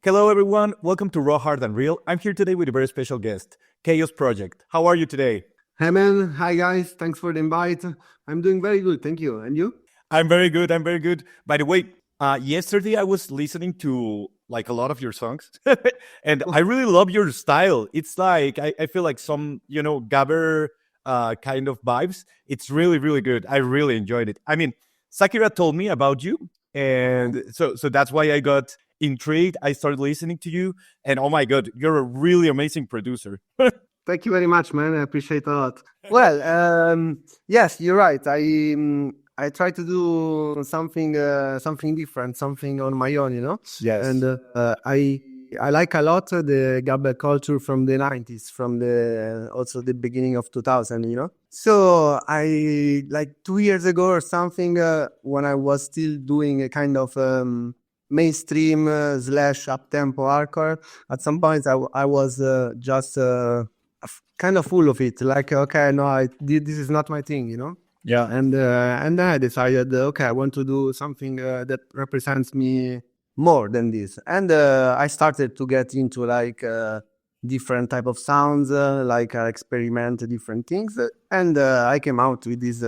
Hello, everyone. Welcome to Raw, Hard, and Real. I'm here today with a very special guest, Chaos Project. How are you today? Hey man, hi guys, thanks for the invite. I'm doing very good, thank you. And you? I'm very good. I'm very good. By the way, yesterday I was listening to like a lot of your songs, and I really love your style. It's like I feel like some Gabber kind of vibes. It's really really good. I really enjoyed it. I mean, Sakira told me about you, and so that's why I got intrigued. I started listening to you, and oh my god, you're a really amazing producer. Thank you very much, man. I appreciate it a lot. Well, yes, you're right. I try to do something different, something on my own, Yes. And I like a lot the Gabber culture from the 90s, from the also the beginning of 2000, So I like 2 years ago or something when I was still doing a kind of mainstream slash up tempo hardcore. At some point, I was just kind of full of it. Like, okay, no, this is not my thing, Yeah. And then I decided, okay, I want to do something that represents me more than this. And I started to get into like different type of sounds, like experiment different things. And I came out with this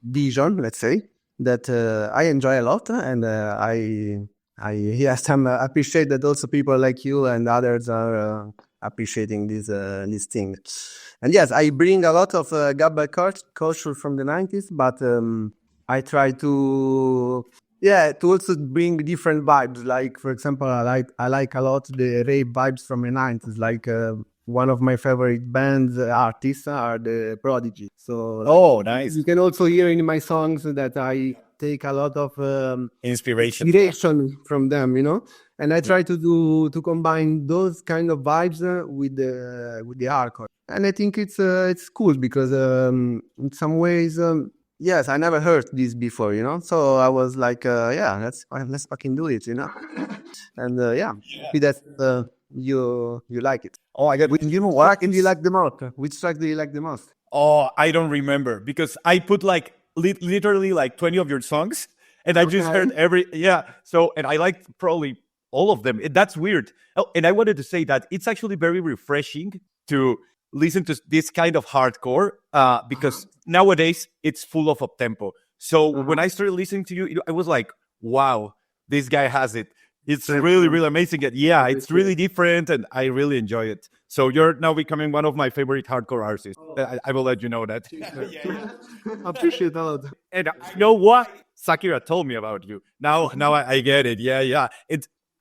vision, let's say, that I enjoy a lot. And I'm appreciate that also people like you and others are appreciating this thing. And yes, I bring a lot of Gabber culture from the 90s, but I try to also bring different vibes. Like, for example, I like a lot the rave vibes from the 90s. Like one of my favorite bands, artists, are the Prodigy. So Oh, nice. you can also hear in my songs that I take a lot of Inspiration. from them, and I try to combine those kind of vibes with the hardcore, and I think it's cool because in some ways, yes, I never heard this before, so I was like, let's fucking do it, and happy that you like it. Oh, I got. Which track do you like the most? Which track do you like the most? Oh, I don't remember because I put like literally like 20 of your songs, and I just heard every So, and I liked probably all of them. That's weird. Oh, and I wanted to say that it's actually very refreshing to listen to this kind of hardcore because nowadays it's full of up tempo. So when I started listening to you, I was like, wow, this guy has it. It's really, really amazing. Yeah, it's really different, and I really enjoy it. So you're now becoming one of my favorite hardcore artists. I will let you know that. Appreciate a lot. And you know what? Sakira told me about you. Now I get it. Yeah.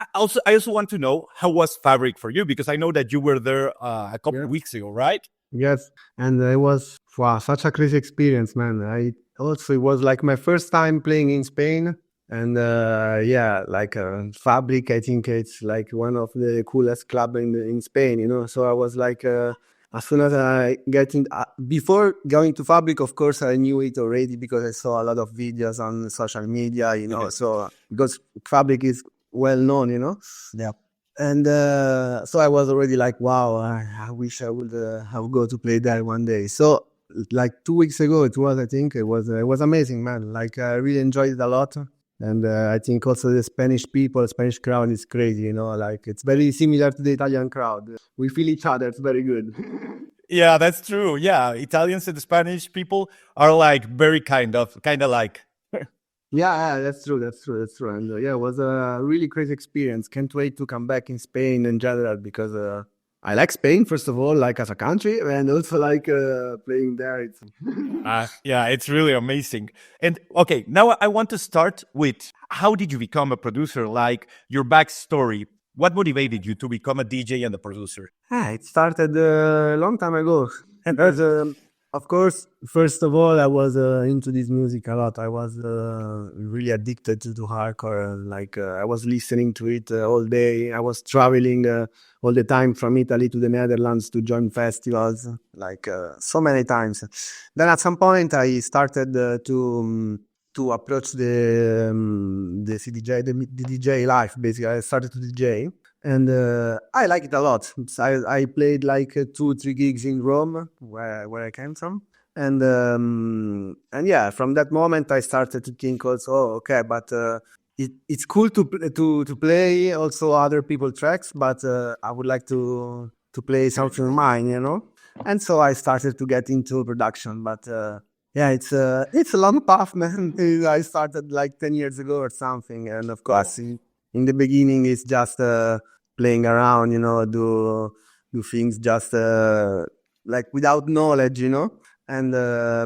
I also want to know how was Fabric for you, because I know that you were there a couple of weeks ago, right? Yes, and it was such a crazy experience, man. It was like my first time playing in Spain, and like Fabric, I think it's like one of the coolest club in Spain, So I was like, as soon as I get in, before going to Fabric, of course, I knew it already because I saw a lot of videos on social media, So because Fabric is well known, Yeah. And so I was already like, wow, I wish I would go to play there one day. So like 2 weeks ago, I think it was amazing, man. Like I really enjoyed it a lot. And I think also the Spanish crowd is crazy, like it's very similar to the Italian crowd. We feel each other. It's very good. Yeah, that's true. Yeah, Italians and Spanish people are like very kind of like. Yeah, that's true. And it was a really crazy experience. Can't wait to come back in Spain in general because I like Spain, first of all, like as a country, and also like playing there. It's really amazing. And okay, now I want to start with how did you become a producer? Like your backstory. What motivated you to become a DJ and a producer? It started a long time ago. And of course, first of all, I was into this music a lot. I was really addicted to hardcore. Like I was listening to it all day. I was traveling all the time from Italy to the Netherlands to join festivals, like so many times. Then at some point, I started to approach the CDJ, the DJ life. Basically, I started to DJ. And I like it a lot. I played like 2-3 gigs in Rome, where I came from, and yeah, from that moment I started to think also, okay, but it's cool to play also other people tracks, but I would like to play something of mine, you know. And so I started to get into production, but yeah, it's a long path, man. I started like 10 years ago or something, and of course, in the beginning, it's just playing around, you know, do things just like without knowledge, you know. And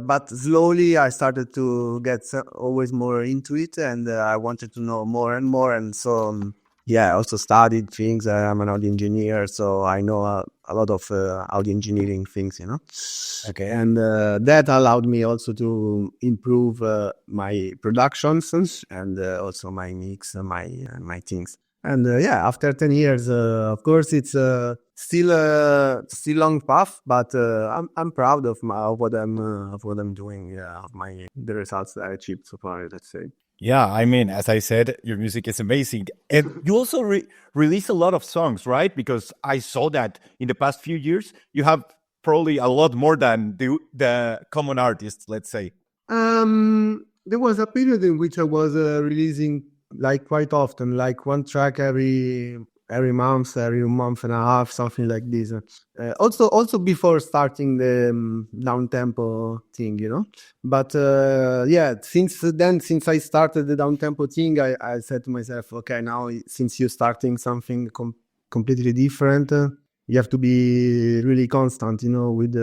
but slowly I started to get always more into it, and I wanted to know more and more. And so yeah, I also studied things. I'm an audio engineer, so I know a lot of audio engineering things, you know. Okay. And that allowed me also to improve my productions and also my mix, my things. And yeah, after 10 years, of course, it's still long path, but I'm proud of what I'm doing. Yeah, of the results that I achieved so far. Let's say. Yeah, I mean, as I said, your music is amazing. And you also release a lot of songs, right? Because I saw that in the past few years, you have probably a lot more than the common artists, let's say. There was a period in which I was releasing like quite often, like one track every month, every month and a half, something like this. Also before starting the down tempo thing, you know. But yeah, since I started the down tempo thing, I said to myself, okay, now since you're starting something completely different. You have to be really constant, you know, with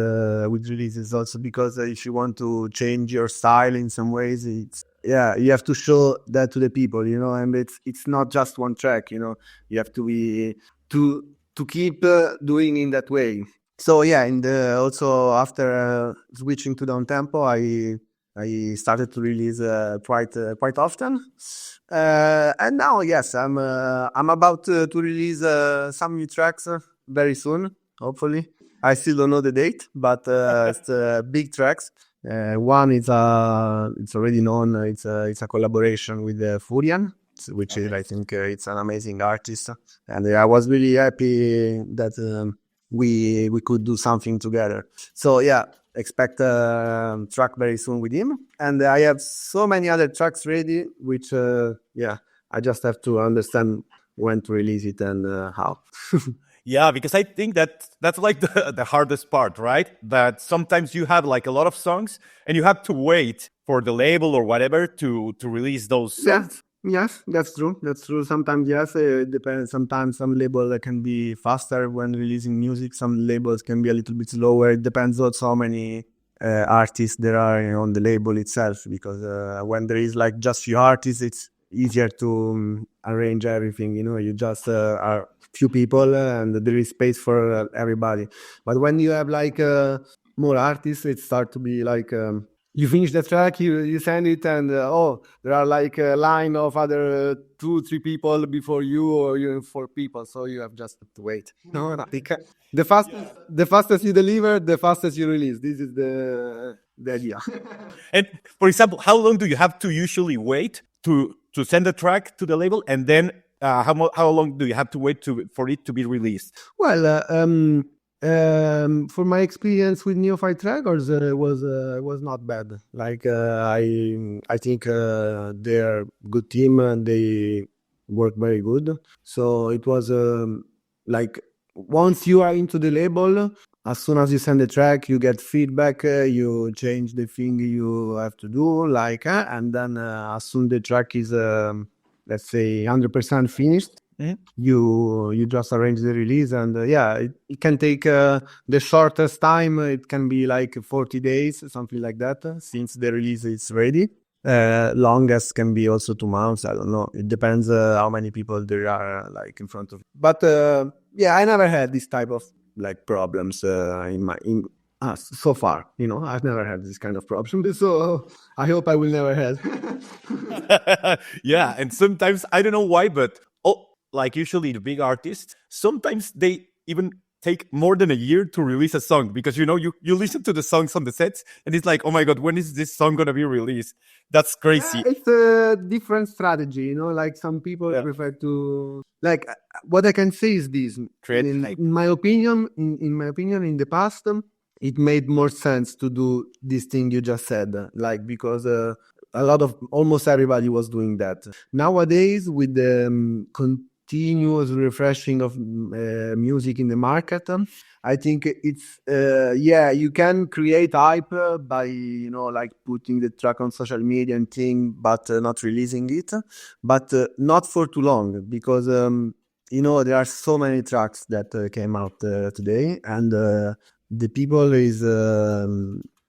releases also, because if you want to change your style in some ways, you have to show that to the people, you know, and it's not just one track, you know, you have to be to keep doing in that way. So yeah, also after switching to down tempo, I started to release quite often, and now yes, I'm about to release some new tracks very soon, hopefully. I still don't know the date, but it's big tracks. One is it's already known. It's a collaboration with Furian, which is, I think, it's an amazing artist, and I was really happy that we could do something together. So yeah, expect a track very soon with him, and I have so many other tracks ready, which yeah, I just have to understand when to release it and how. Yeah, because I think that's like the hardest part, right? That sometimes you have like a lot of songs and you have to wait for the label or whatever to release those songs. Yes, that's true. That's true. Sometimes, yes, it depends. Sometimes some label can be faster when releasing music. Some labels can be a little bit slower. It depends also how many artists there are on the label itself. Because when there is like just few artists, it's easier to arrange everything. You know, you just are few people and there is space for everybody. But when you have like more artists, it starts to be like you finish the track, you send it, and there are like a line of other 2-3 people before you, or you 4 people, so you have just to wait. No, the fastest you deliver, the fastest you release. This is the idea. And for example, how long do you have to usually wait to send a track to the label, and then how long do you have to wait for it to be released? Well, for my experience with Neophyte Records, was not bad. Like I think they're good team and they work very good. So it was like once you are into the label, as soon as you send the track, you get feedback. You change the thing you have to do, like, and then as soon the track is let's say 100% finished. Mhm. You just arrange the release, and yeah, it can take the shortest time. It can be like 40 days, something like that, since the release is ready. Longest can be also 2 months. I don't know. It depends how many people there are like in front of. But yeah, I never had this type of like problems so far. You know, I've never had this kind of problem. So I hope I will never have. Yeah, and sometimes I don't know why, but like usually the big artists, sometimes they even take more than a year to release a song, because you listen to the songs on the sets and it's like, oh my god, when is this song gonna be released? That's crazy. It's a different strategy, you know, like some people prefer to like what I can say is this. In my opinion, in the past, it made more sense to do this thing you just said, like, because almost everybody was doing that. Nowadays, with the continuous refreshing of music in the market, I think it's you can create hype by like putting the track on social media and thing, but not releasing it, but not for too long, because there are so many tracks that came out today, and the people is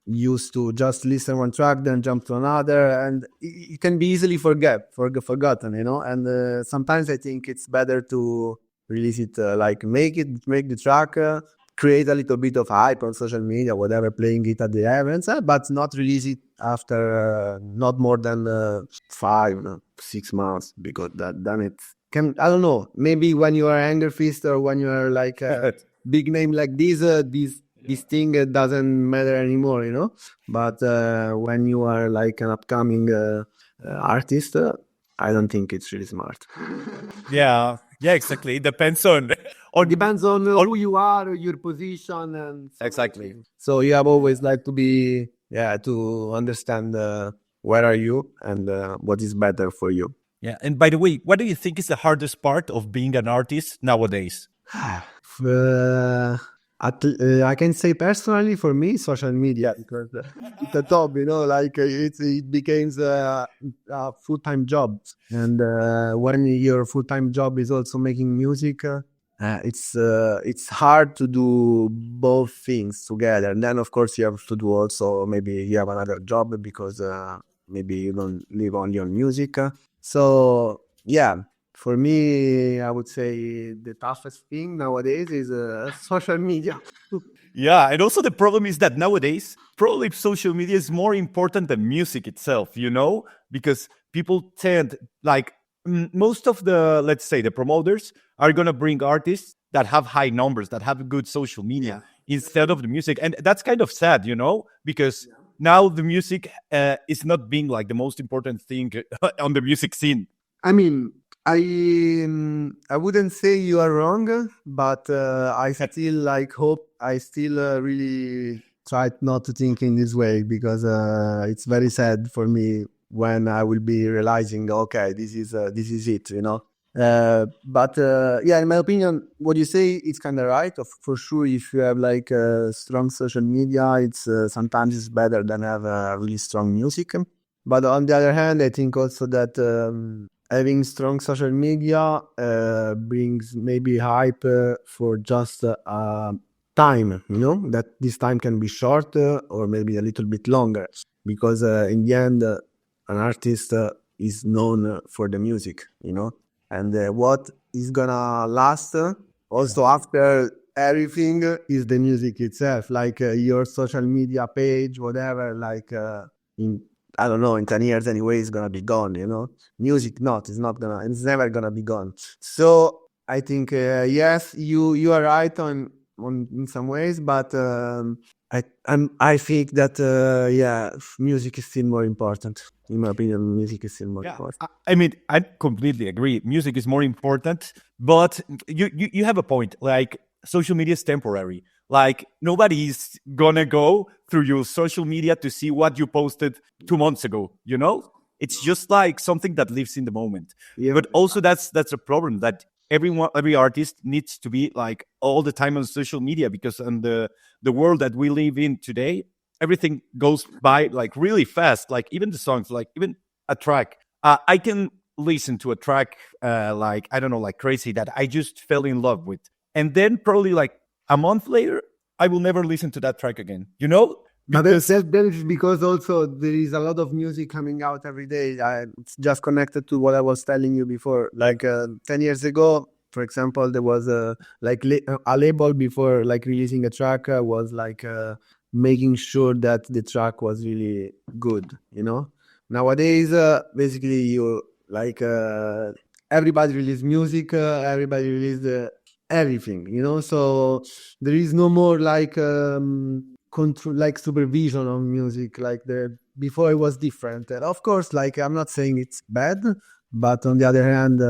used to just listen one track, then jump to another, and it can be easily forgotten, and sometimes I think it's better to release it, like make the track, create a little bit of hype on social media, whatever, playing it at the events, but not release it after not more than 5-6 months, because then it can, I don't know, maybe when you are Anger Fist, or when you are like a big name like this thing doesn't matter anymore, but when you are like an upcoming artist, I don't think it's really smart. Yeah, exactly. It depends on who you are, your position, and so exactly. So you have always like to be to understand where are you, and what is better for you. Yeah. And by the way, what do you think is the hardest part of being an artist nowadays? I can say personally, for me, social media, because it's a top, like it becomes a full-time job, and when your full-time job is also making music, it's hard to do both things together. And then of course you have to do also, maybe you have another job, because maybe you don't live only on music. So yeah, for me, I would say the toughest thing nowadays is social media. Yeah, and also the problem is that nowadays, probably social media is more important than music itself, because people tend, like, most of the, let's say, the promoters are going to bring artists that have high numbers, that have good social media, instead of the music. And that's kind of sad, because now the music is not being like the most important thing on the music scene. I mean, I wouldn't say you are wrong, but I still hope. I still really try not to think in this way, because it's very sad for me when I will be realizing, okay, this is it, But in my opinion, what you say is kind of right. For sure, if you have like strong social media, it's sometimes it's better than have really strong music. But on the other hand, I think also that having strong social media brings maybe hype for just time, that this time can be short or maybe a little bit longer, because in the end, an artist is known for the music, and what is gonna last also after everything is the music itself, like your social media page, whatever, like in, I don't know, in 10 years anyway, it's gonna be gone, Music it's never gonna be gone. So I think, yes, you are right on in some ways, but I think that music is still more important. In my opinion, music is still more important. I mean, I completely agree. Music is more important, but you have a point. Like, social media is temporary. Like, nobody's gonna go through your social media to see what you posted 2 months ago. It's just like something that lives in the moment. Yeah. But also that's a problem, that every artist needs to be like all the time on social media, because in the world that we live in today, everything goes by like really fast. Like, even the songs, like even a track, I can listen to a track like, I don't know, like crazy, that I just fell in love with, and then probably like a month later I will never listen to that track again, But that is because also there is a lot of music coming out every day. It's just connected to what I was telling you before. Like 10 years ago, for example, there was a label before like releasing a track was like making sure that the track was really good. Nowadays, basically you like everybody release music, everybody release everything. So there is no more like control, like supervision on music, like before it was different. And of course, like, I'm not saying it's bad, but on the other hand,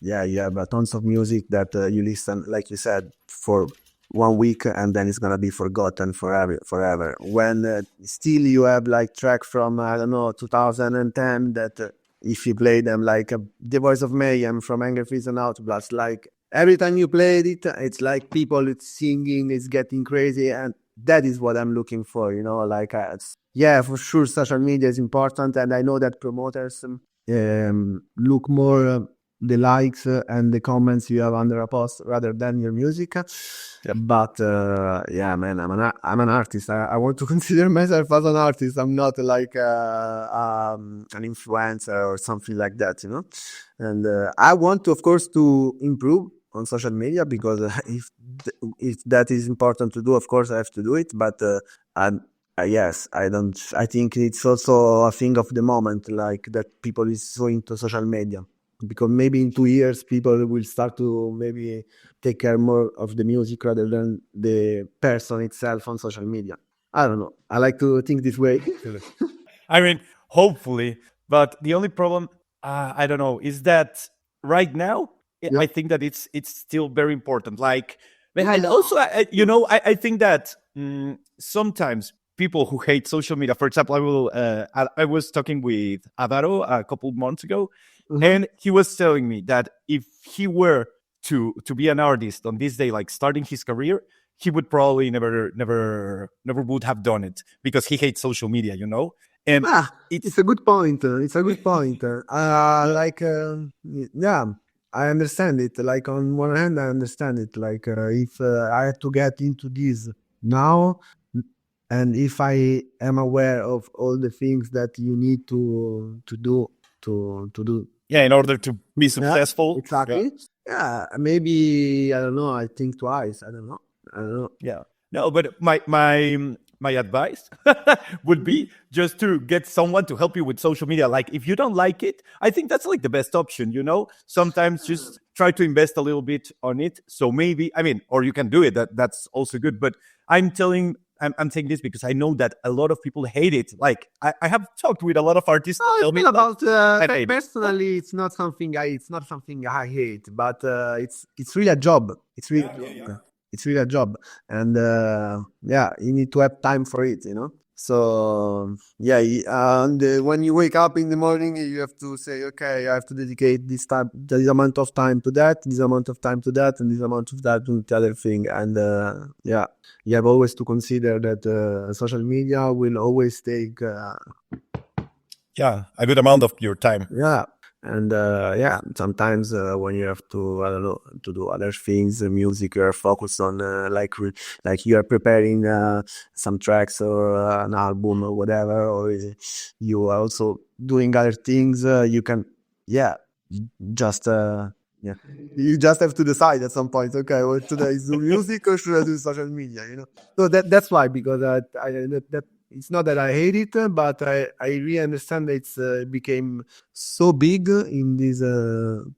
you have tons of music that you listen, like you said, for 1 week and then it's gonna be forgotten forever. When still you have like track from I don't know 2010 that if you play them like The Voice of Mayhem from Anger Freeze and Outblast, like every time you played it, it's like people it's singing, it's getting crazy, and that is what I'm looking for, like yeah, for sure social media is important, and I know that promoters look more the likes and the comments you have under a post rather than your music. But yeah, man, I'm an artist. I want to consider myself as an artist. I'm not like an influencer or something like that, And I want to, of course, to improve on social media, because if that is important to do, of course I have to do it. But yes, I don't. I think it's also a thing of the moment, like that people is so into social media, because maybe in 2 years people will start to maybe take care more of the music rather than the person itself on social media. I don't know. I like to think this way. I mean, hopefully, but the only problem, I don't know, is that right now I think that it's still very important. Like, and also, I think that sometimes people who hate social media, for example, I was talking with Adaro a couple of months ago, and he was telling me that if he were to be an artist on this day, like starting his career, he would probably never would have done it because he hates social media, And it's a good point. It's a good point. Yeah, I understand it. Like on one hand, I understand it. Like if I had to get into this now, and if I am aware of all the things that you need to do to do. Yeah, in order to be successful. Exactly. Yeah, maybe I don't know. I think twice. I don't know. Yeah. No, but my advice would be just to get someone to help you with social media. Like if you don't like it, I think that's like the best option, Sometimes just try to invest a little bit on it. So maybe, or you can do it. That's also good. But I'm saying this because I know that a lot of people hate it. Like I have talked with a lot of artists. Tell me about personally, it's not something I hate, but it's really a job. It's really It's really a job, and you need to have time for it, So yeah, and when you wake up in the morning, you have to say, okay, I have to dedicate this amount of time to that, this amount of time to that, and this amount of that to the other thing. And you have always to consider that social media will always take a good amount of your time. Yeah. And sometimes when you have to, I don't know, to do other things, music, you're focused on like you are preparing some tracks or an album or whatever, or you are also doing other things. You can, just you just have to decide at some point. Okay, well, today is do music or should I do social media? So that's why, because that. It's not that I hate it, but I really understand that it's became so big in this in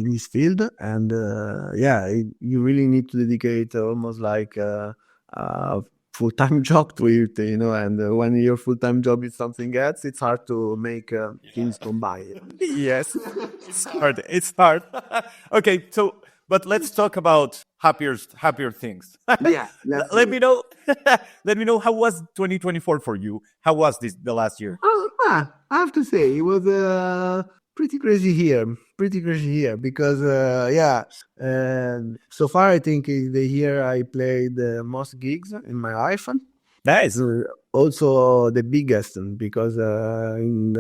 this field, and you really need to dedicate almost like a full-time job to it, And when your full-time job is something else, it's hard to make things combine. Yes, it's hard. Okay, so. But let's talk about happier things. Let me know. Let me know, how was 2024 for you? How was the last year? I have to say it was pretty crazy here. Because so far I think the year I played the most gigs in my life. Nice. Also the biggest, because in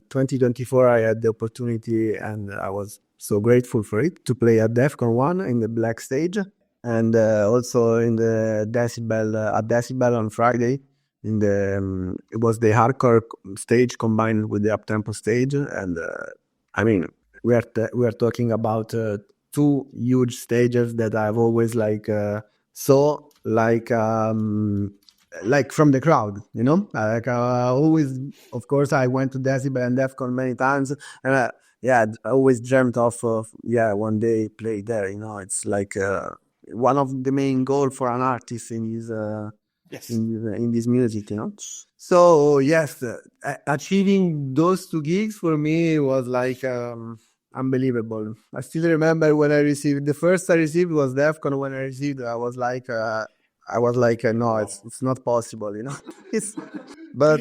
2024 I had the opportunity, and I was so grateful for it, to play at Defqon.1 in the Black Stage, and also in the Decibel on Friday. It was the hardcore stage combined with the uptempo stage, and we are talking about two huge stages that I've always saw from the crowd, Like always, of course, I went to Decibel and Defqon many times, and I always dreamt of one day play there. It's like one of the main goals for an artist in his in this music. So yes, achieving those two gigs for me was like unbelievable. I still remember when I received the first I received was Defqon. When I received, I was like, no, it's not possible, you know. It's, but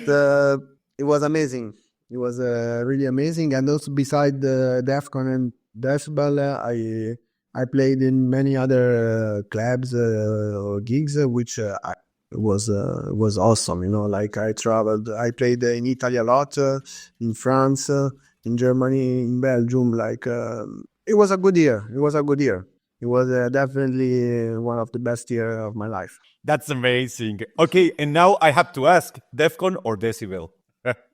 it was amazing. It was really amazing, and also beside the Defqon and Decibel, I played in many other clubs or gigs, which was awesome. You know, like I traveled, I played in Italy a lot, in France, in Germany, in Belgium. Like it was a good year. It was a good year. It was definitely one of the best year of my life. That's amazing. Okay, and now I have to ask, Defcon or Decibel?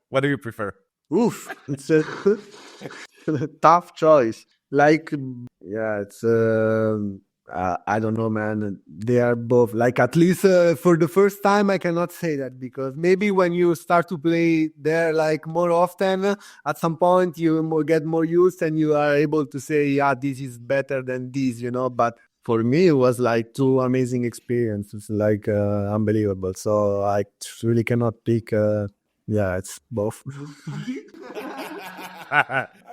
What do you prefer? Oof, it's a tough choice. Like, yeah, it's I don't know, man. They are both like, at least for the first time, I cannot say that, because maybe when you start to play there like more often, at some point you get more used and you are able to say, yeah, this is better than this, you know. But for me, it was like two amazing experiences, like unbelievable. So I really cannot pick. Yeah, it's both.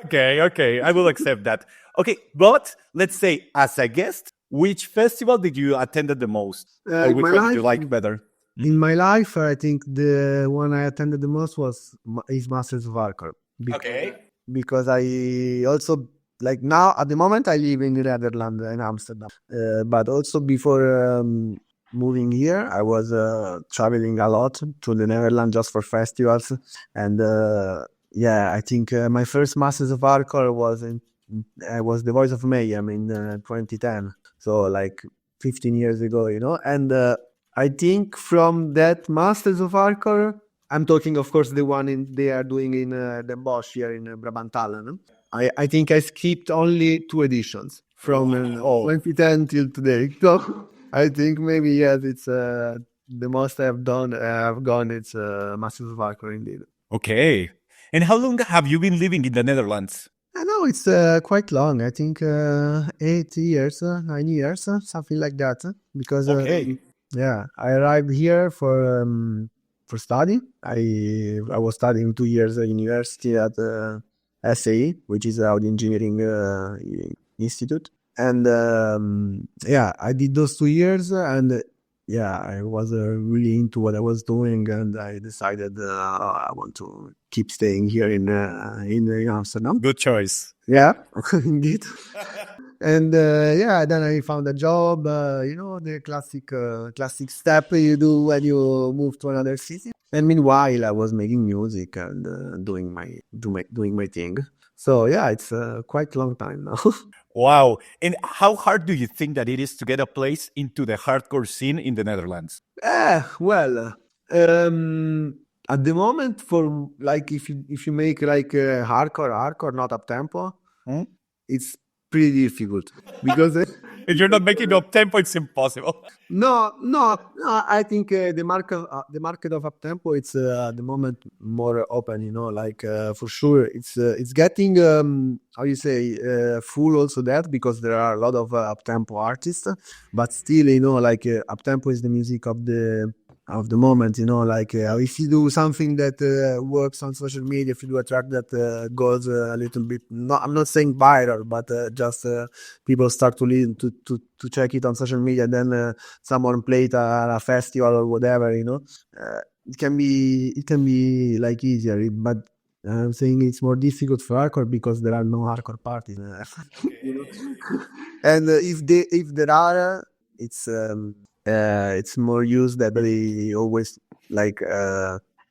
Okay, I will accept that. Okay, but let's say as a guest, which festival did you attended the most? Or In which my one did you life, like better? in my life, I think the one I attended the most was is Masters of Hardcore. Okay. Because I also, like, now at the moment I live in the Netherlands, in Amsterdam. But also before moving here, I was traveling a lot to the Netherlands just for festivals. And yeah, I think my first Masters of Hardcore was the Voice of Mayhem in 2010. So like 15 years ago, you know. And I think from that Masters of Hardcore, I'm talking, of course, the one they are doing in the Bosch here in Brabantalen. I think I skipped only 2 editions from 2010 till today. So I think maybe, yes, it's the most I've done. I've gone. It's Masters of Hardcore indeed. Okay. And how long have you been living in the Netherlands? I know it's quite long. I think 8 years, 9 years, something like that. Because Okay. yeah, I arrived here for study. I was studying 2 years at university at SAE, which is Audio Engineering Institute. And yeah, I did those 2 years, and yeah, I was really into what I was doing, and I decided I want to keep staying here in Amsterdam. Good choice. Yeah, indeed. And yeah, then I found a job. You know, the classic step you do when you move to another city. And meanwhile, I was making music and doing my thing. So yeah, it's quite a long time now. Wow. And how hard do you think that it is to get a place into the hardcore scene in the Netherlands? Well, at the moment, for like, if you make like hardcore, not up tempo, it's pretty difficult because If you're not making up tempo, it's impossible. no, I think the market of up tempo, it's at the moment more open. You know, like for sure, it's getting how you say full also, that because there are a lot of up tempo artists, but still, you know, like up tempo is the music of the moment, you know. Like if you do something that works on social media, if you do a track that goes a little bit, I'm not saying viral, but just people start to listen to check it on social media, then someone play it at a festival or whatever, you know. It can be like easier, but I'm saying it's more difficult for hardcore because there are no hardcore parties. You know? And if there are, it's more used that they always like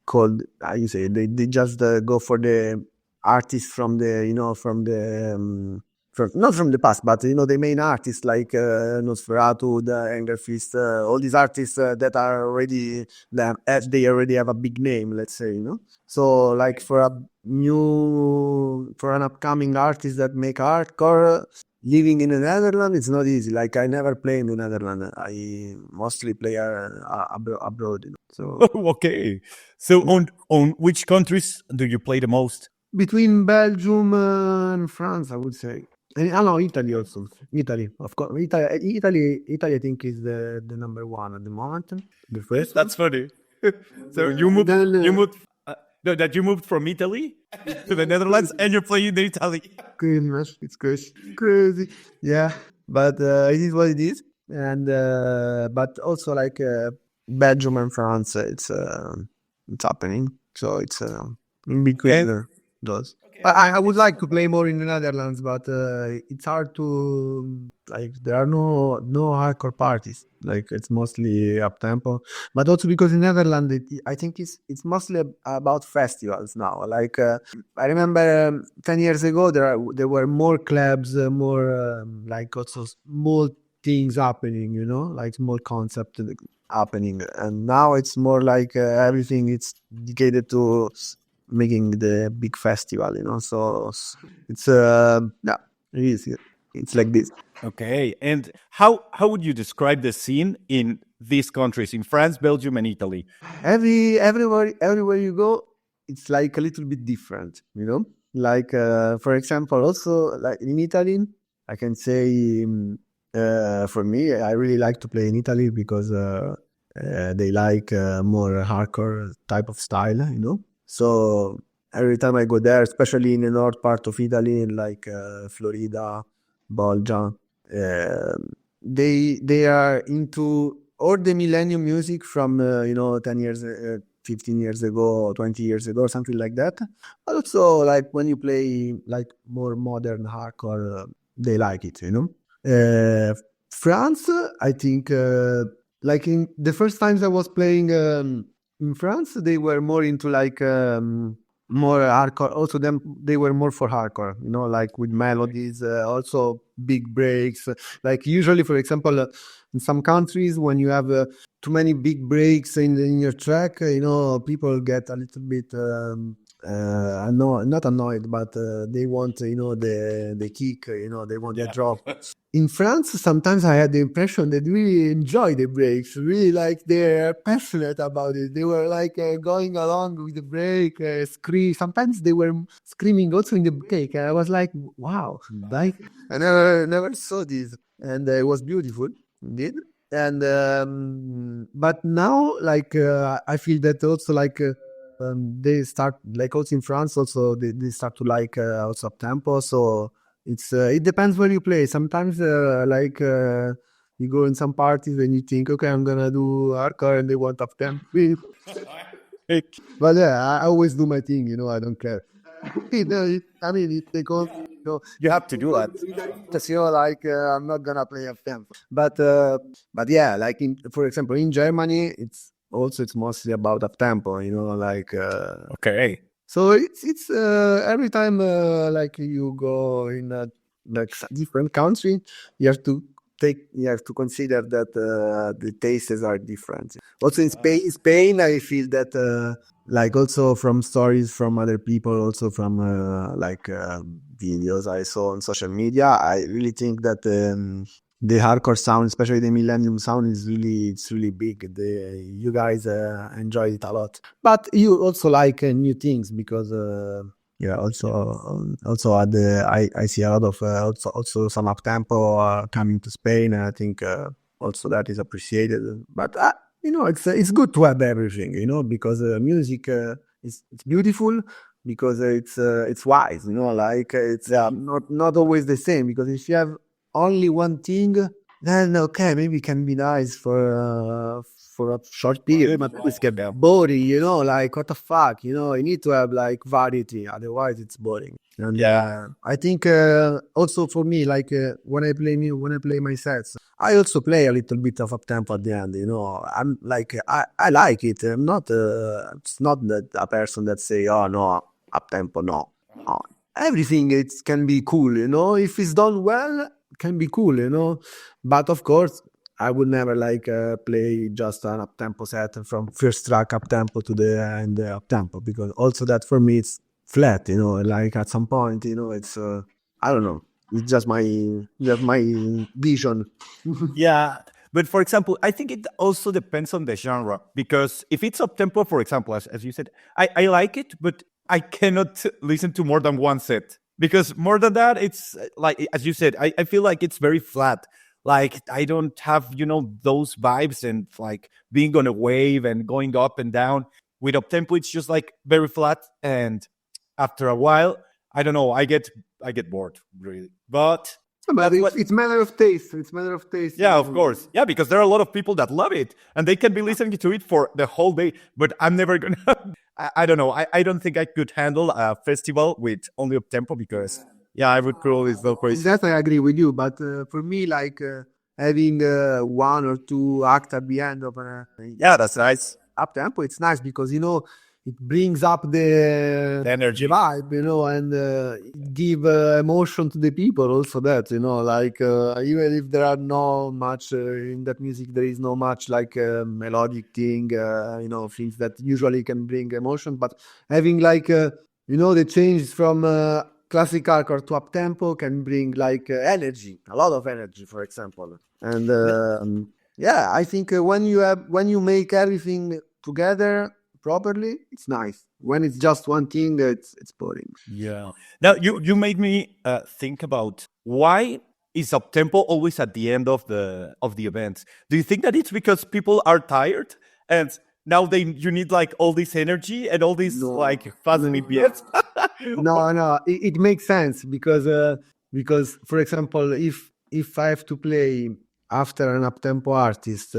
called, how you say, they just go for the artists from the, you know, from the not from the past, but you know, the main artists like Nosferatu, the Anger Fist, all these artists that are already they already have a big name, let's say, you know. So like for an upcoming artist that make hardcore, living in the Netherlands, it's not easy. Like I never play in the Netherlands. I mostly play abroad. You know? So Okay. So on which countries do you play the most? between Belgium and France, I would say. And no, Italy also. Italy, of course. Italy, I think is the number one at the moment. The first. That's funny. So one. you moved. Then, You moved. No, that you moved from Italy to the Netherlands and you're playing in Italy. Crazy, man. It's crazy. Crazy. Yeah. But it is what it is. And but also like Belgium and France, it's happening. So it's in between And those. I would like to play more in the Netherlands, but it's hard to like. There are no hardcore parties. Like it's mostly up tempo, but also because in Netherlands, I think it's mostly about festivals now. Like I remember 10 years ago, there were more clubs, more like also small things happening. You know, like small concept happening, and now it's more like everything. It's dedicated to making the big festival, you know. So it's yeah, it is. It's like this. okay. And how would you describe the scene in these countries, in France, Belgium, and Italy? Everywhere you go, it's like a little bit different, you know. Like for example, also like in Italy, I can say for me, I really like to play in Italy because they like more hardcore type of style, you know. So every time I go there, especially in the north part of Italy, like Florida, Bolgia, uh, they are into all the millennium music from 10 years, 15 years ago, 20 years ago, something like that. But also like when you play like more modern hardcore, they like it, you know. France, I think, like in the first times I was playing in France, they were more into like more hardcore. Also, they were more for hardcore, you know, like with melodies, also big breaks. Like usually, for example, in some countries, when you have too many big breaks in your track, people get a little bit not annoyed, but they want, the kick, they want the drop. In France, sometimes I had the impression that really enjoy the breaks, really like they're passionate about it. They were like going along with the break, scream. Sometimes they were screaming also in the break. And I was like, wow, like I never saw this, and it was beautiful indeed. And but now, like I feel that also like. They start like also in France. Also, they start to like also up tempo. So it depends where you play. Sometimes you go in some parties and you think, okay, I'm gonna do hardcore, and they want up tempo. But yeah, I always do my thing. I don't care. I mean, if they go, You have to do that. like I'm not gonna play up tempo. But yeah, like for example, in Germany, it's mostly about up tempo. Like. Okay. So it's every time like you go in a like different country, you have to consider that the tastes are different. Also in Spain, I feel that like also from stories from other people, also from videos I saw on social media, I really think that the hardcore sound, especially the millennium sound, it's really big. You guys enjoy it a lot, but you also like new things because yeah. Also at I see a lot of also some up tempo coming to Spain. And I think also that is appreciated. But it's good to have everything. Because music it's beautiful because it's wise. Like it's not always the same. Because if you have only one thing, then okay, maybe it can be nice for a short period, but it's get boring, like what the fuck, you need to have like variety, otherwise it's boring. And I think also for me, like when I play my sets, I also play a little bit of up tempo at the end. I'm like I like it. I'm not it's not that a person that say, oh no, up tempo, no. Everything it can be cool, if it's done well, can be cool, but of course I would never like play just an up tempo set from first track up tempo to the end up tempo, because also that for me it's flat, like at some point, it's I don't know, it's just my vision. Yeah. But for example, I think it also depends on the genre, because if it's up tempo, for example, as you said, I like it, but I cannot listen to more than one set, because more than that, it's like, as you said, I feel like it's very flat. Like I don't have, those vibes and like being on a wave and going up and down. with up tempo, it's just like very flat, and after a while, I don't know, I get bored really. But But it's matter of taste. It's matter of taste. yeah, of course. Yeah, because there are a lot of people that love it and they can be listening to it for the whole day. But I'm never gonna. I don't know. I don't think I could handle a festival with only up tempo because I would probably go crazy. That I agree with you. But for me, like having one or two acts at the end of Yeah, that's nice. up tempo, it's nice because it brings up the energy, vibe, and it give emotion to the people. Also, that like even if there are no much in that music, there is no much like melodic thing, things that usually can bring emotion. But having like the changes from classic hardcore to up tempo can bring like energy, a lot of energy, for example. And I think when you make everything together properly, it's nice. When it's just one thing, it's boring. Yeah. Now you made me think about why is up tempo always at the end of the event? Do you think that it's because people are tired and now you need like all this energy and all these like fast BPMs? No, it makes sense because for example, if I have to play after an up tempo artist.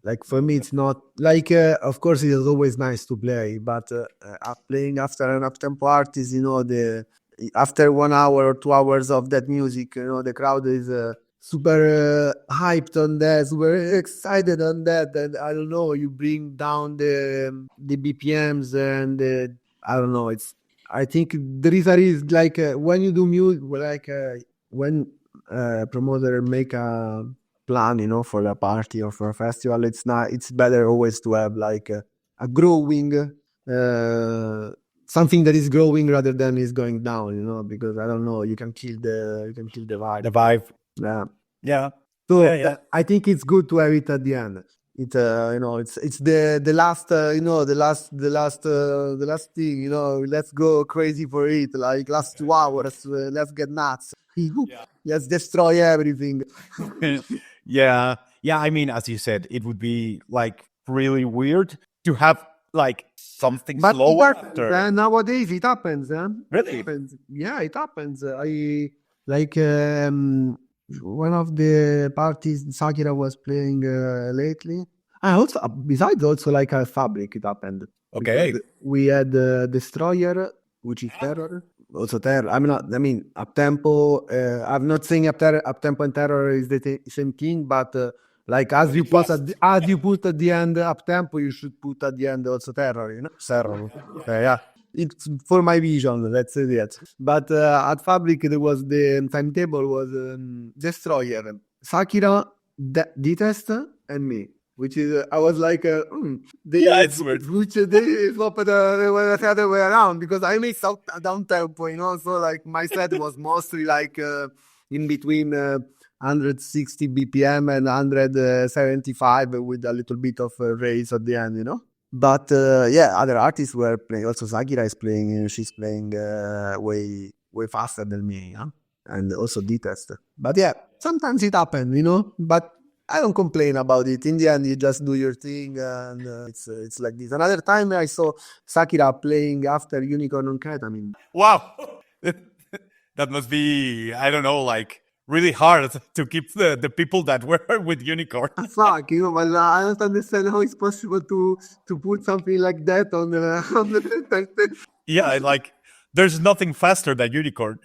Like for me, it's not like, of course, it is always nice to play, but playing after an up-tempo artist, after 1 hour or 2 hours of that music, the crowd is super hyped on that, super excited on that, and I don't know, you bring down the BPMs and I don't know. I think there is a risk, like when you do music, like when promoter make a plan, for a party or for a festival, it's better always to have like a growing something that is growing rather than is going down, because I don't know, you can kill the vibe. The vibe. Yeah. So I think it's good to have it at the end. It's the last the last thing, let's go crazy for it, like last 2 hours, let's get nuts. Let's destroy everything. Yeah, I mean, as you said, it would be like really weird to have like something slower after. Nowadays it happens, Really? It happens. Yeah, it happens. I like one of the parties Sakira was playing lately. Also, besides also like a fabric, it happened. Okay. We had Destroyer, which is terror. Also terror. I mean, up tempo. I'm not saying up tempo and terror is the same thing, but like as you put at the end up tempo, you should put at the end also terror. Terror. Yeah. It's for my vision, let's say that. But at Fabric, there was the timetable was Destroyer, Sakira, Test, and me. Which is, I was like, it's weird. Which they flop the other way around because I made down tempo, so like my set was mostly like in between 160 BPM and 175 with a little bit of raise at the end, But other artists were playing. Also, Sakira is playing. She's playing way faster than me, and also Test. But sometimes it happens, But I don't complain about it. In the end, you just do your thing, and it's like this. Another time I saw Sakira playing after Unicorn on Ketamine. Wow, that must be, I don't know, like really hard to keep the people that were with Unicorn. Fuck, but I don't understand how it's possible to put something like that on the. Yeah, like there's nothing faster than Unicorn.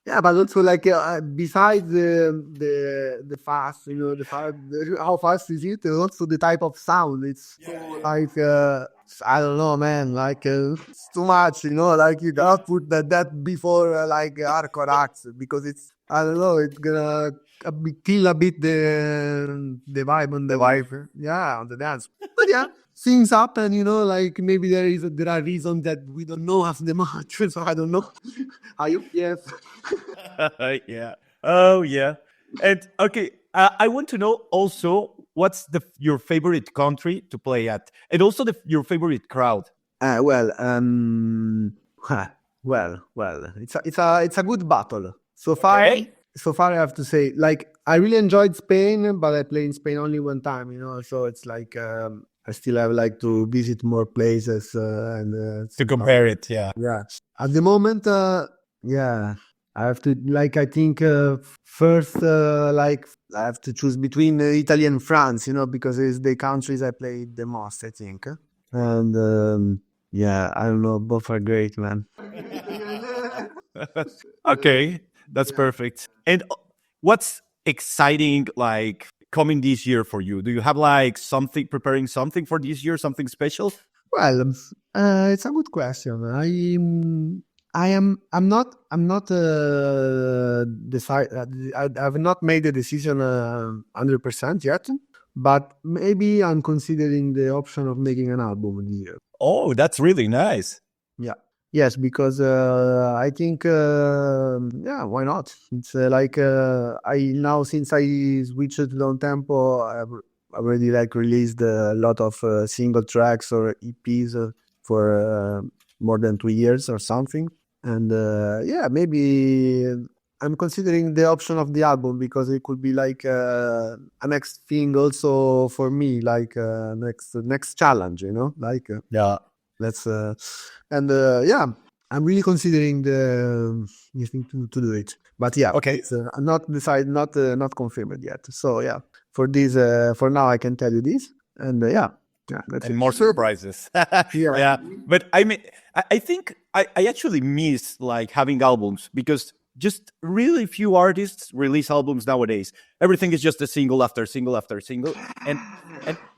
Yeah, but also like besides the fast, how fast is it? Also the type of sound. It's like I don't know, man. Like it's too much, Like you gotta put that before like hardcore acts because it's I don't know. It's gonna kill a bit the vibe on the vibe. Yeah, on the dance. But things happen, like maybe there are reasons that we don't know as the much, so I don't know. Yes. Yeah. Oh, yeah. And okay, I want to know also what's your favorite country to play at, and also your favorite crowd. Well, it's a good battle so far. Okay. So far, I have to say, like I really enjoyed Spain, but I played in Spain only one time, So it's like I still have like to visit more places and To compare it, yeah. yeah. At the moment, yeah, I have to like I think first like I have to choose between Italy and France, because it's the countries I played the most, I think. And yeah, I don't know, both are great, man. Okay, that's perfect. And what's exciting like coming this year for you? Do you have like something preparing something for this year, something special? Well, it's a good question. I'm not I've not made a decision 100% yet, but maybe I'm considering the option of making an album this year. Oh, that's really nice. Yeah. Yes, because I think yeah, why not? It's like I now since I switched to down tempo, I've already like released a lot of single tracks or EPs for more than 2 years or something, and yeah, maybe I'm considering the option of the album because it could be like a next thing also for me, like next challenge, like. Yeah. Let's and yeah, I'm really considering the you think to do it, but yeah, Okay. it's not decided, not confirmed yet. So yeah, for this for now I can tell you this, and yeah, that's And it. more surprises. Yeah. Yeah. But I mean, I think I actually miss like having albums because just really few artists release albums nowadays. Everything is just a single after single after single. And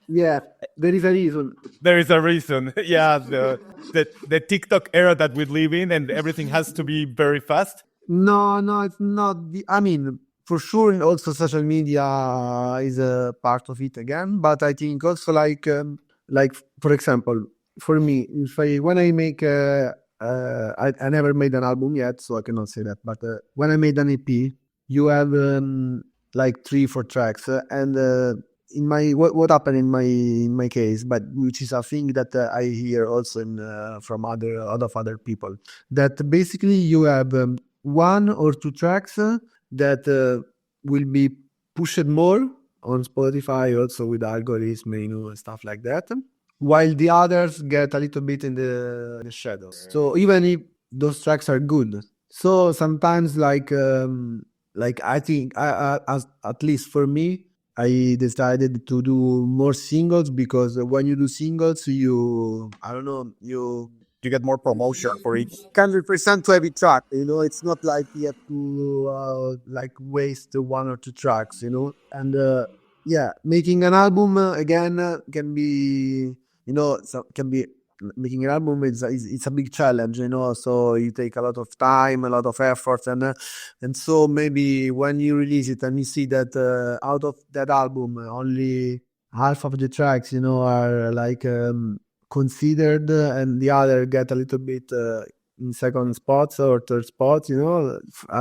Yeah, there is a reason. there is a reason. Yeah, the TikTok era that we live in and everything has to be very fast. No, it's not. I mean, for sure, also social media is a part of it again. But I think also like for example, for me, if when I make, I never made an album yet, so I cannot say that. But when I made an EP, you have like 3-4 tracks, and in my what happened in my case, but which is a thing that I hear also from other people, that basically you have 1 or 2 tracks that will be pushed more on Spotify, also with algorithm, and stuff like that, while the others get a little bit in the shadows. So even if those tracks are good, so sometimes like I think at least for me, I decided to do more singles because when you do singles, I don't know, you get more promotion for each. can represent to every track. It's not like you have to like waste 1 or 2 tracks. And yeah, making an album again can be, can be making an album. It's a big challenge, So you take a lot of time, a lot of effort, and so maybe when you release it and you see that out of that album, only half of the tracks, are like considered, and the other get a little bit in second spots or third spots, I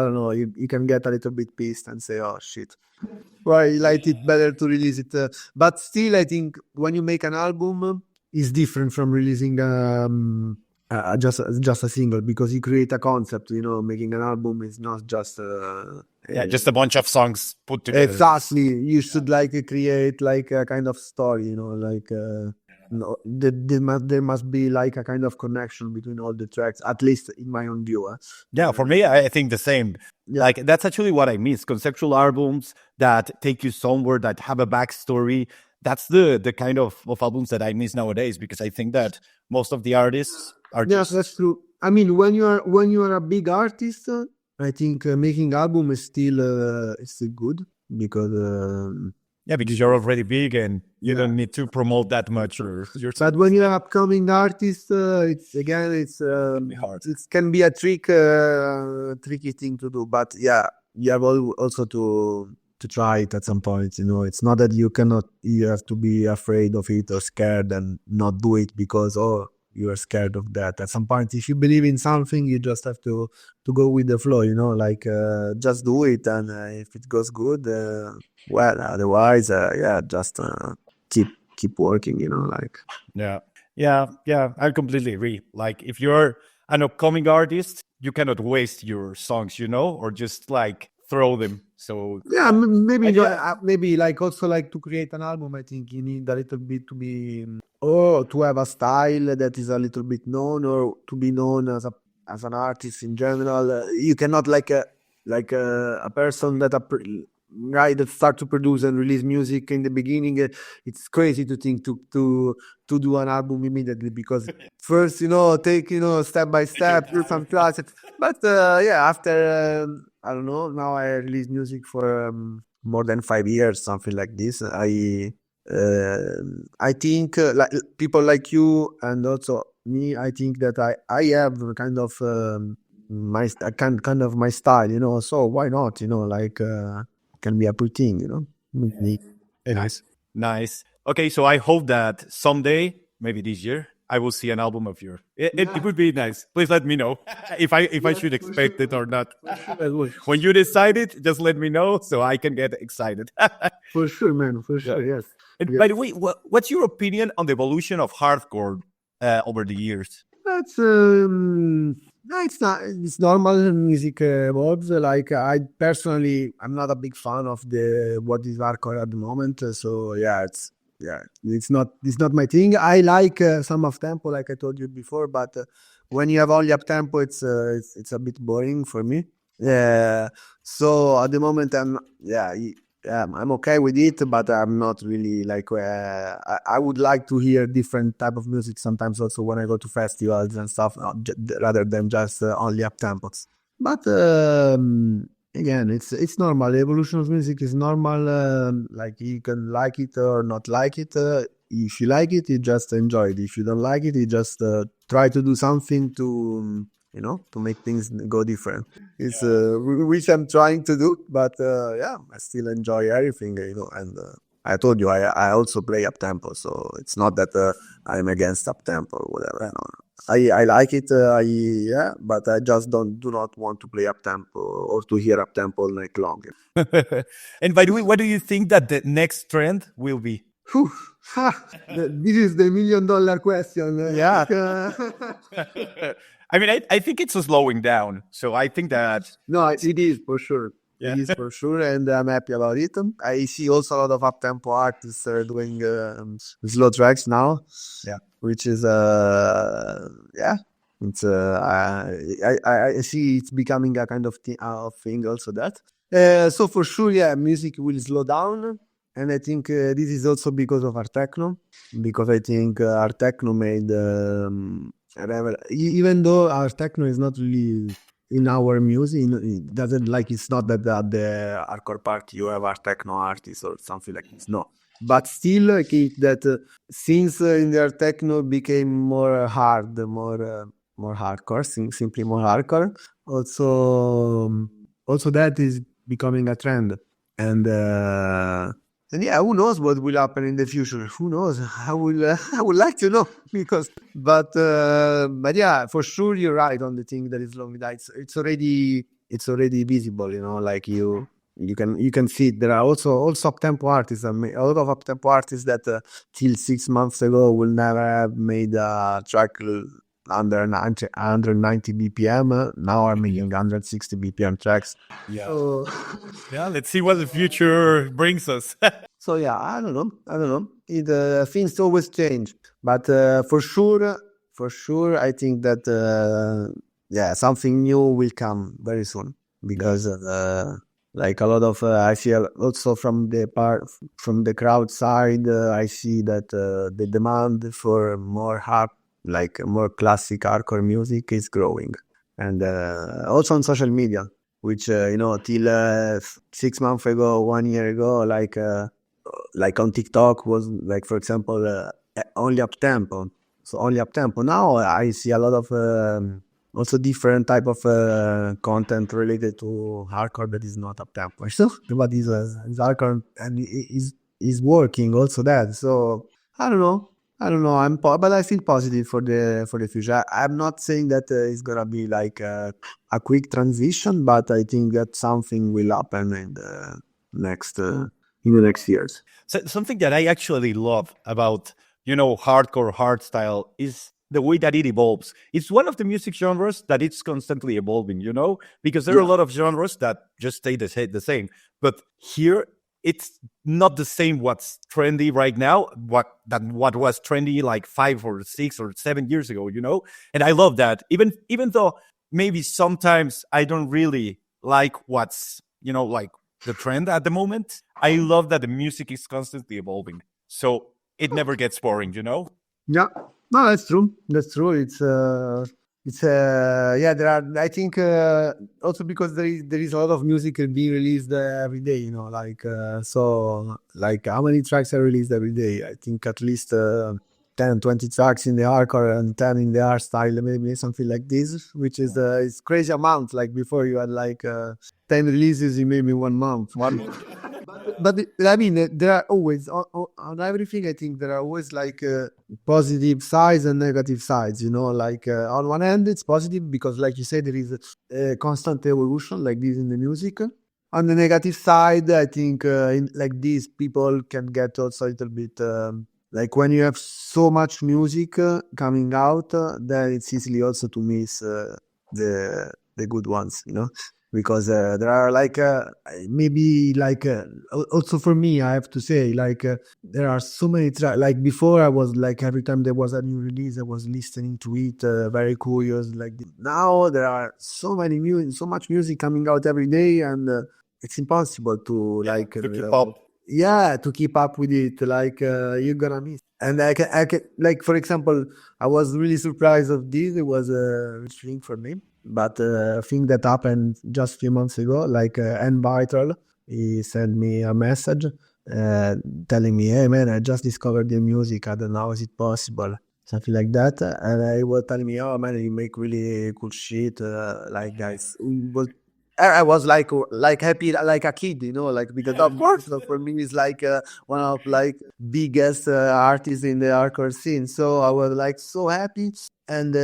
don't know, you can get a little bit pissed and say, oh shit, why like it better to release it, but still I think when you make an album is different from releasing just a single, because you create a concept. Making an album is not just Just a bunch of songs put together. Exactly. You should like create like a kind of story, like there must be like a kind of connection between all the tracks, at least in my own view. Yeah, for me, I think the same. Yeah. Like, that's actually what I miss. Conceptual albums that take you somewhere, that have a backstory. That's the kind of albums that I miss nowadays, because I think that most of the artists are Yes, that's true. I mean, when you are a big artist, I think making album is still good, because because you're already big and you don't need to promote that much. But when you're an upcoming artist, it's hard. It can be a tricky thing to do. But yeah, you have also to try it at some point. It's not that you have to be afraid of it or scared and not do it because you are scared of that. At some point, if you believe in something, you just have to go with the flow. Like just do it, and if it goes good, well. Otherwise, just keep working. Like. Yeah. I completely agree. Like, if you're an upcoming artist, you cannot waste your songs, or just like throw them. So Yeah, maybe yeah. maybe like also like to create an album. I think you need a little bit to be or to have a style that is a little bit known, or to be known as an artist in general. You cannot like a person that guy that start to produce and release music in the beginning. It's crazy to think to do an album immediately, because first take step by step, do some classes. But yeah, after I don't know. Now I release music for more than 5 years, something like this. I think like people like you and also me. I think that I have kind of kind of my style. So why not? Like can be a good thing. Nice. Nice. Okay, so I hope that someday, maybe this year, I will see an album of yours. It would be nice. Please let me know if I should expect it or not. When you decide it, just let me know so I can get excited. For sure, man. For sure, yes. And by the way, what's your opinion on the evolution of hardcore over the years? That's no, it's normal. Music evolves. Like I personally, I'm not a big fan of the what is hardcore at the moment. So yeah, it's not my thing. I like some of tempo, like I told you before, but when you have only up tempo, it's a bit boring for me. Yeah. So at the moment, I'm okay with it, but I'm not really like. I would like to hear different type of music sometimes. Also, when I go to festivals and stuff, rather than just only up tempos. But again, it's normal. The evolution of music is normal. Like you can like it or not like it. If you like it, you just enjoy it. If you don't like it, you just try to do something to to make things go different. It's which I'm trying to do, but yeah, I still enjoy everything, and I told you I also play up tempo, so it's not that I'm against up tempo or whatever. I like it, but I just do not want to play up tempo or to hear up tempo all night long. And by the way, what do you think that the next trend will be? Whew. This is the $1 million question. Yeah. I mean, I think it's slowing down. So I think that No, it is for sure. Yeah. It is for sure, and I'm happy about it. I see also a lot of up-tempo artists are doing slow tracks now. Yeah. Which is yeah. It's I see it's becoming a kind of thing also that. So for sure, yeah, music will slow down, and I think this is also because of our techno, because I think our techno made even though our techno is not really in our music, it doesn't like it's not that the hardcore party you have our techno artists or something like this. No, but still, I think that since in their techno became more hard, more hardcore, simply more hardcore. Also that is becoming a trend, and yeah, who knows what will happen in the future? Who knows? I would like to know, but yeah, for sure you're right on the thing that is long. It's already visible. Like you can see it. There are also up-tempo artists. A lot of up-tempo artists that till 6 months ago will never have made a track under 90 BPM. Now I'm making 160 BPM tracks. Yeah. So, Yeah, let's see what the future brings us. so yeah, I don't know. Things always change, but for sure, I think that yeah, something new will come very soon, because like a lot of I see also from the crowd side, I see that the demand for more more classic hardcore music is growing, and also on social media, which till 6 months ago, 1 year ago, like on TikTok was like, for example, only up tempo. So only up tempo. Now I see a lot of also different type of content related to hardcore that is not up tempo. So but is hardcore and is working also that. So I don't know. But I feel positive for the future. I'm not saying that it's gonna be like a quick transition, but I think that something will happen in the next years. So something that I actually love about hardcore hardstyle is the way that it evolves. It's one of the music genres that it's constantly evolving, because there are a lot of genres that just stay the same. But here, it's not the same what's trendy right now, what was trendy like 5 or 6 or 7 years ago, And I love that. Even though maybe sometimes I don't really like what's, like the trend at the moment, I love that the music is constantly evolving. So it never gets boring, Yeah, no, that's true. That's true. Yeah. There are. I think also because there is a lot of music being released every day. Like how many tracks are released every day? I think at least 10, 20 tracks in the hardcore and 10 in the art style, maybe something like this, which is it's crazy amount. Like before, you had like 10 releases in maybe 1 month. But I mean, there are always on everything. I think there are always like positive sides and negative sides. Like on one hand, it's positive because, like you said, there is a constant evolution like this in the music. On the negative side, I think like these people can get also a little bit like when you have so much music coming out, then it's easily also to miss the good ones. Because there are like maybe like also for me, I have to say, like there are so many tracks. Like before, I was like every time there was a new release, I was listening to it, very curious. Like now, there are so much music coming out every day, and it's impossible to like to keep up. Yeah, to keep up with it. Like you're gonna miss. And I can like, for example, I was really surprised of this. It was a thing for me. But a thing that happened just a few months ago, like Vital, he sent me a message telling me, "Hey man, I just discovered your music. I don't know, is it possible?" Something like that. And he was telling me, "Oh man, you make really cool shit." Like guys, I was like happy like a kid, like because of course for me it's like one of like biggest artists in the hardcore scene. So I was like so happy. And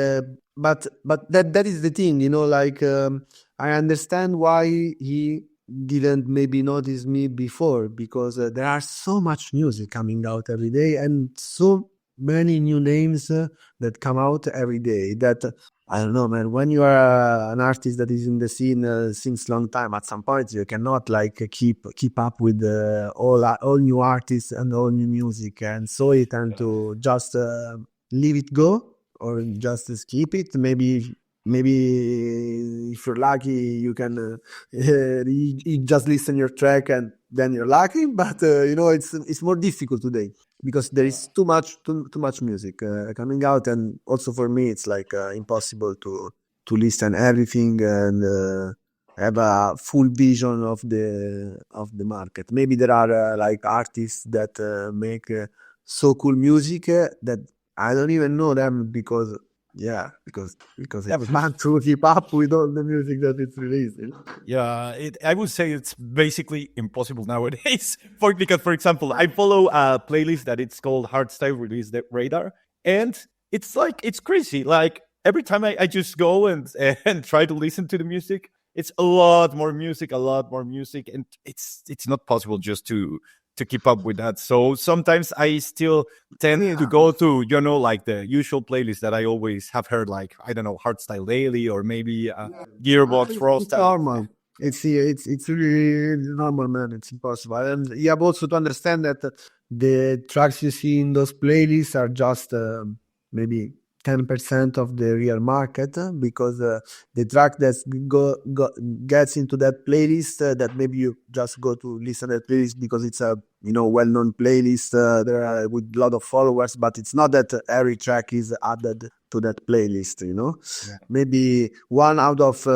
but that is the thing, like I understand why he didn't maybe notice me before, because there are so much music coming out every day and so many new names that come out every day that I don't know, man. When you are an artist that is in the scene since long time, at some point you cannot like keep up with all new artists and all new music, and so you tend to just leave it go or just skip it. Maybe if you're lucky, you can you just listen your track and then you're lucky. But it's more difficult today because there is too much music coming out, and also for me it's like impossible to listen everything and have a full vision of the market. Maybe there are like artists that make so cool music that I don't even know them because it's fun to keep up with all the music that it's released. Yeah, I would say it's basically impossible nowadays. Because, for example, I follow a playlist that it's called Hardstyle Release Radar, and it's like it's crazy. Like every time I just go and try to listen to the music, it's a lot more music, and it's not possible just to keep up with that. So sometimes I still tend to go to, like the usual playlist that I always have heard, like, I don't know, Hardstyle Daily or maybe Gearbox Raw It's Style. normal. It's really normal, man. It's impossible. And you have also to understand that the tracks you see in those playlists are just maybe 10% of the real market, because the track that gets into that playlist that maybe you just go to listen to that playlist because it's a well-known playlist there are with a lot of followers, but it's not that every track is added to that playlist. Maybe 1 out of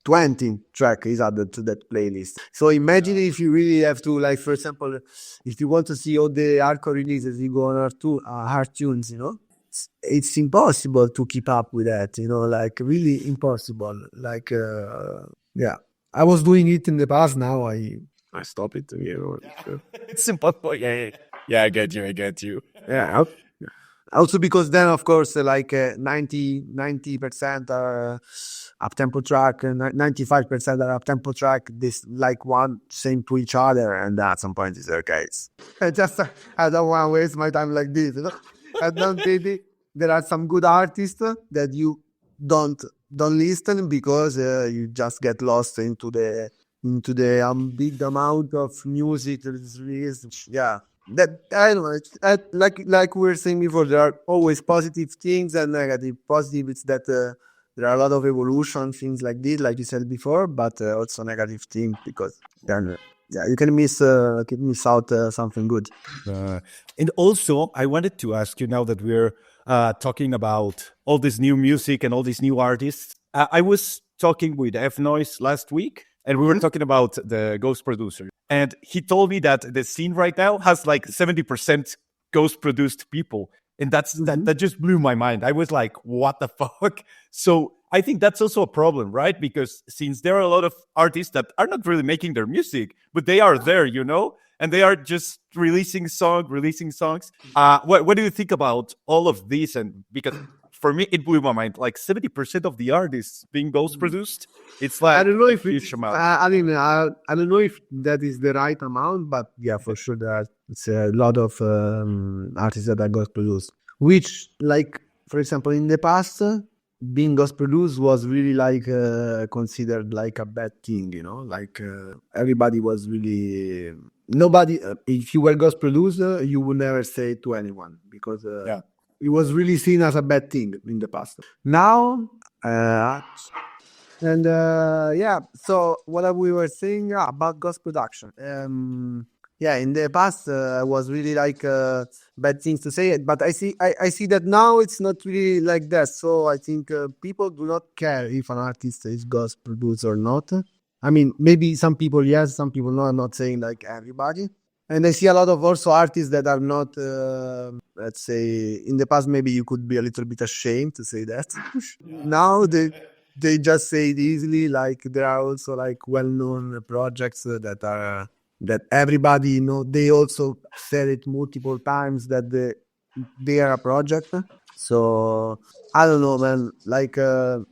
20 track is added to that playlist. So imagine if you really have to, like, for example, if you want to see all the hardcore releases, you go on hard tunes, it's impossible to keep up with that, like really impossible. Like, yeah, I was doing it in the past. Now I stop it. It's impossible. Yeah, I get you. Yeah. Also because then, of course, like 90% are up-tempo track and 95% are up-tempo track. This like one same to each other, and at some point it's okay. I don't want to waste my time like this. I don't really. there are some good artists that you don't listen because you just get lost into the big amount of music that is released. Yeah, that I don't know. Like we were saying before, there are always positive things and negative. Positive is that there are a lot of evolution things like this, like you said before, but also negative things because then you can miss out something good. And also, I wanted to ask you, now that we're talking about all this new music and all these new artists, I was talking with F Noise last week, and we were talking about the ghost producer. And he told me that the scene right now has like 70% ghost produced people. And that just blew my mind. I was like, what the fuck? So I think that's also a problem, right? Because since there are a lot of artists that are not really making their music, but they are there, and they are just releasing songs. What do you think about all of this? And because for me, it blew my mind. Like 70% of the artists being ghost produced. It's like I don't know if a huge amount. I don't know if that is the right amount, but yeah, for sure it's a lot of artists that are ghost produced. Which, like for example, in the past, being ghost produced was really like considered like a bad thing, like everybody was really nobody. If you were ghost producer, you would never say it to anyone because it was really seen as a bad thing in the past. Now, so what we were saying about ghost production. In the past was really like bad things to say it, but I see that now it's not really like that. So I think people do not care if an artist is ghost produced or not. I mean, maybe some people yes, some people no. I'm not saying like everybody. And I see a lot of also artists that are not, let's say, in the past maybe you could be a little bit ashamed to say that. Now they just say it easily. Like there are also like well-known projects that everybody they also said it multiple times that they are a project. So I don't know, man. Like in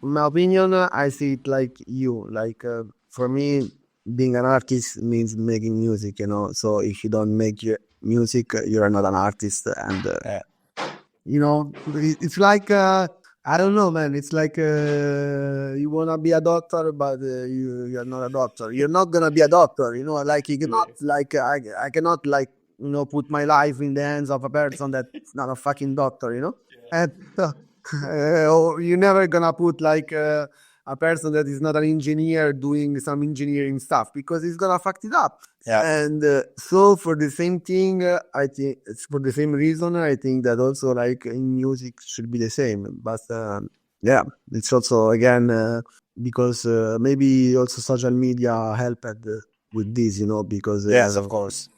my opinion, I see it like you. Like for me, being an artist means making music, so if you don't make your music, you're not an artist. And it's like I don't know, man. It's like you wanna be a doctor, but you're not a doctor. You're not gonna be a doctor, like you cannot like I cannot like put my life in the hands of a person that's not a fucking doctor, and or you're never gonna put like a person that is not an engineer doing some engineering stuff because he's gonna fuck it up. And so for the same thing, I think it's for the same reason. I think that also like in music should be the same. But it's also again because maybe also social media helped with this, because yes, of course.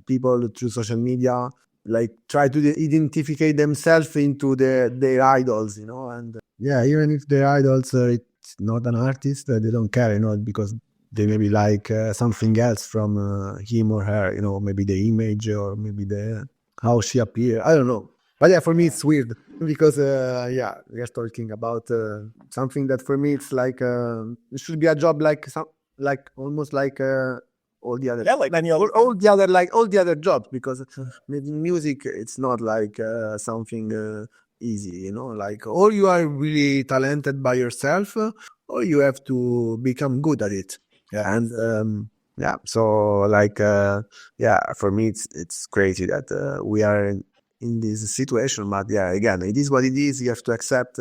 People through social media like try to identify themselves into their idols, and even if their idols it's not an artist, they don't care, because they maybe like something else from him or her, maybe the image or maybe the how she appears. I don't know. But for me it's weird because we are talking about something that for me it's like it should be a job like almost like all the other like any other all the other jobs, because making music it's not like something easy, like or you are really talented by yourself or you have to become good at it. And so like for me it's crazy that we are in this situation, but again, it is what it is. You have to accept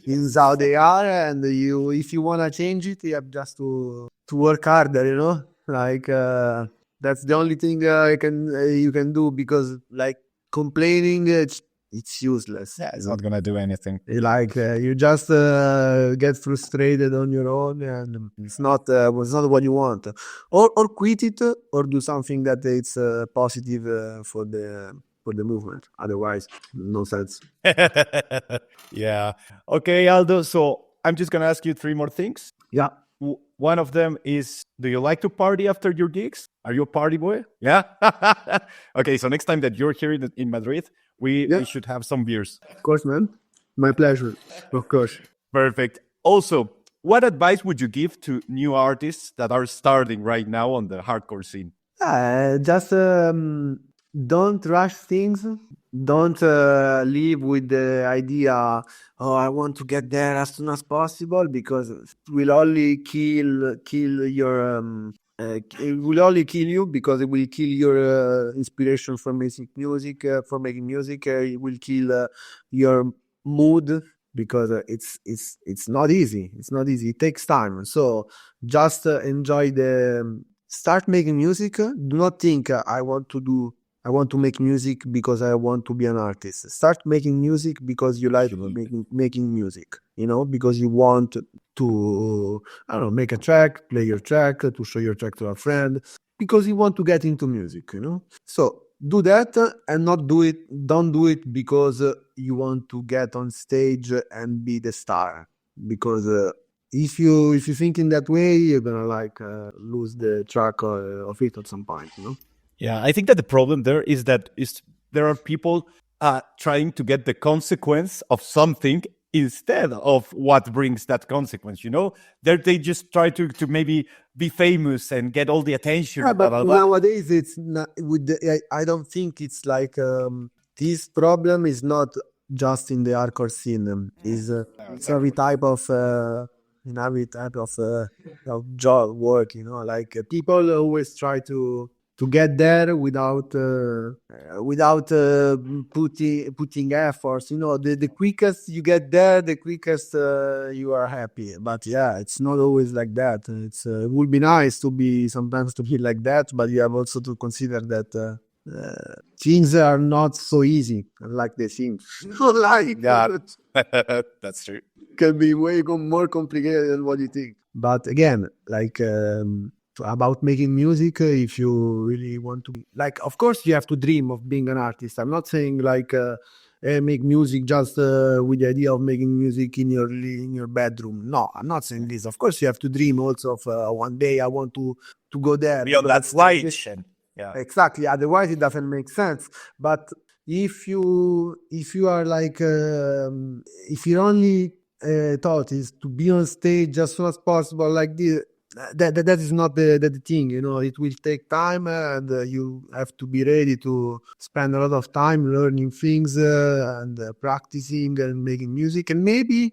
things how they are, and if you want to change it, you have just to work harder, like that's the only thing you can do, because like complaining it's useless. It's not gonna do anything. Like you just get frustrated on your own, and it's not what you want. Or quit it, or do something that it's positive for the movement. Otherwise, no sense. Yeah. Okay, Aldo. So I'm just gonna ask you 3 more things. Yeah. One of them is, do you like to party after your gigs? Are you a party boy? Yeah. Okay, so next time that you're here in Madrid, we should have some beers. Of course, man. My pleasure. Of course. Perfect. Also, what advice would you give to new artists that are starting right now on the hardcore scene? Just don't rush things. don't live with the idea, oh, I want to get there as soon as possible, because it will only kill your it will only kill you, because it will kill your inspiration for making music. It will kill your mood, because it's not easy. It's not easy. It takes time. So just enjoy the start making music. Do not think I want to make music because I want to be an artist. Start making music because you like making music, because you want to, I don't know, make a track, play your track, to show your track to a friend, because you want to get into music. So do that, and don't do it because you want to get on stage and be the star. Because if you think in that way, you're gonna lose the track of it at some point. Yeah, I think that the problem there is that there are people trying to get the consequence of something instead of what brings that consequence. They just try to maybe be famous and get all the attention. Yeah, blah, but blah, blah. nowadays it's not with I don't think it's like this problem is not just in the hardcore scene. Is it's every type of in every type of job work. People always try to get there without putting efforts. The quickest you get there, the quickest you are happy. But yeah, it's not always like that. It would be nice sometimes to be like that, but you have also to consider that things are not so easy like they seem. Yeah, that's true. Can be way more complicated than what you think. But again, about making music, if you really want to be, of course you have to dream of being an artist. I'm not saying make music just with the idea of making music in your bedroom. No, I'm not saying this. Of course you have to dream also of one day I want to go there. Beyond that light. Yeah, exactly. Otherwise it doesn't make sense. But if you are if your only thought is to be on stage as soon as possible, like this, that is not the thing. It will take time, and you have to be ready to spend a lot of time learning things and practicing and making music. And maybe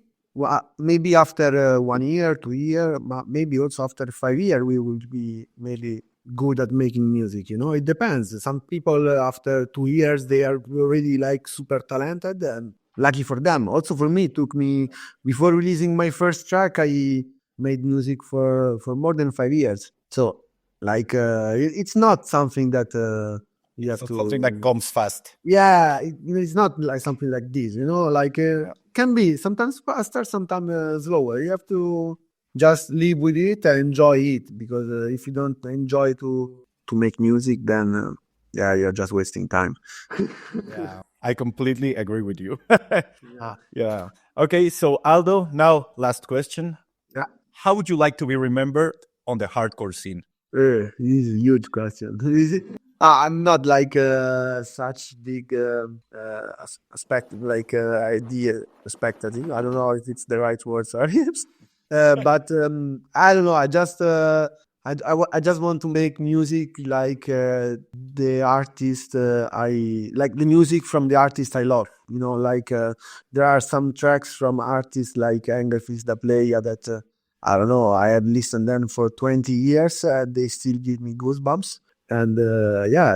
after 1 year, 2 years, maybe also after 5 years, we will be maybe good at making music. It depends. Some people after 2 years they are already super talented, and lucky for them. Also for me, it took me, before releasing my first track, I made music for more than 5 years. So it's not something that you have to, something that comes fast. Yeah, it's not like something like this. Can be sometimes faster, sometimes slower. You have to just live with it and enjoy it, because if you don't enjoy to make music, then you're just wasting time. Yeah, I completely agree with you. Yeah. Yeah. Okay, so Aldo, now last question. Yeah. How would you like to be remembered on the hardcore scene? This is a huge question. I'm not such big idea expectative. I don't know if it's the right word, sorry. But I don't know. I just I just want to make music like the artist I like, the music from the artist I love. There are some tracks from artists like Engelfist da Playa that I don't know. I have listened them for 20 years. They still give me goosebumps. And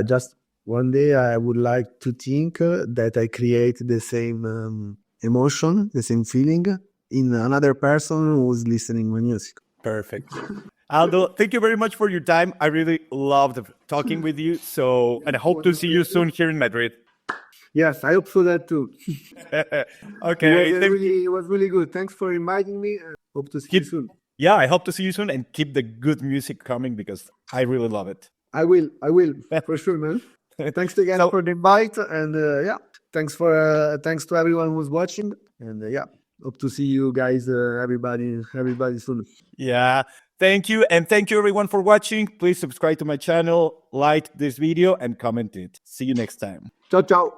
just one day I would like to think that I create the same emotion, the same feeling in another person who's listening my music. Perfect. Aldo, thank you very much for your time. I really loved talking with you. And I hope to see you soon here in Madrid. Yes, I hope so that too. Okay. It was really good. Thanks for inviting me. Hope to see you soon. Yeah, I hope to see you soon, and keep the good music coming, because I really love it. I will for sure, man. Thanks again for the invite, and thanks to everyone who's watching, and hope to see you guys, everybody soon. Yeah, thank you, and thank you everyone for watching. Please subscribe to my channel, like this video, and comment it. See you next time. Ciao, ciao.